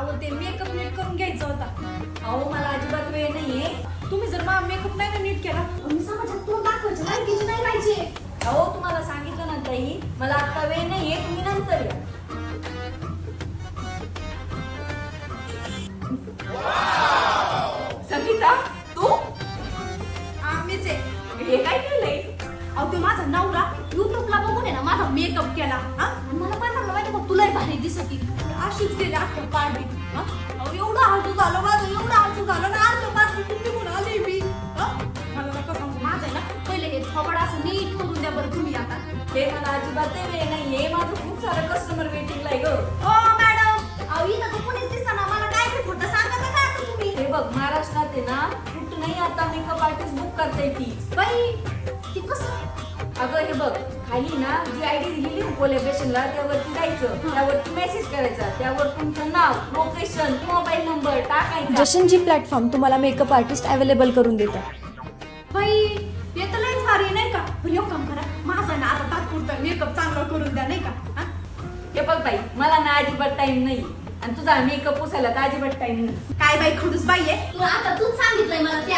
अहो ते मेकअप नीट करून घ्यायचा होता. अहो मला अजिबात वेळ नाहीये. तुम्ही जर मला मेकअप नाही ना नीट केला मी समाजात तोंड दाखवायचे लायकीचे नाही राहायचे. अहो तुम्हाला सांगितलं ना ताई मला आता वेळ नाहीये तुम्ही नंतर या. संगीता तू मीच आहे. हे काय केलंय? अहो ते माझा नवरा युट्यूबला बघून आहे ना माझा मेकअप केला हा आणि मला पण म्हणलं माहिती मग तुलाही भारी दिसती अशीच गेली अख्ख्या पार्टी. अहो एवढं हसू झालं माझं एवढं हसू झालं ना अर्ध पार्टी कुठे कुठं आली मी. मला नका सांगू माझं आहे ना पहिले हे थोबड असं नीट करून द्या बरं तुम्ही आता. हे मला अजिबात वेळ नाहीये माझं खूप सारं कस्टमर वेटिंगला आहे ग. ओ मॅडम अहो इथं तर कोणीच दिसना मला काय ते खोटं सांगा का आता तुम्ही. हे बघ महाराष्ट्रात आहे ना कुठं आता मेकअप आर्टिस्ट बुक करता येते. बाई ती कसं अगं हे बघ खाली ना जी आयडी दिलेली कोलॅबरेशनला त्यावरती जायचं त्यावरती मेसेज करायचा त्यावर तुमचं नाव लोकेशन मोबाईल नंबर टाकायचा. जशनजी प्लॅटफॉर्म तुम्हाला मेकअप आर्टिस्ट अवेलेबल करून देतात. बाई हे तर लयच भारी नाही का. पण एक काम करा माझा ना आता तात्पुरता मेकअप चांगला करून द्या नाही का. हे बघ बाई मला ना अजिबात टाइम नाही आणि तुझा मेकअप पुसायला तर अजिबात टाइम नाही. काय बाई खडूस बाई आहे तू आता तूच सांगितलंय मला ते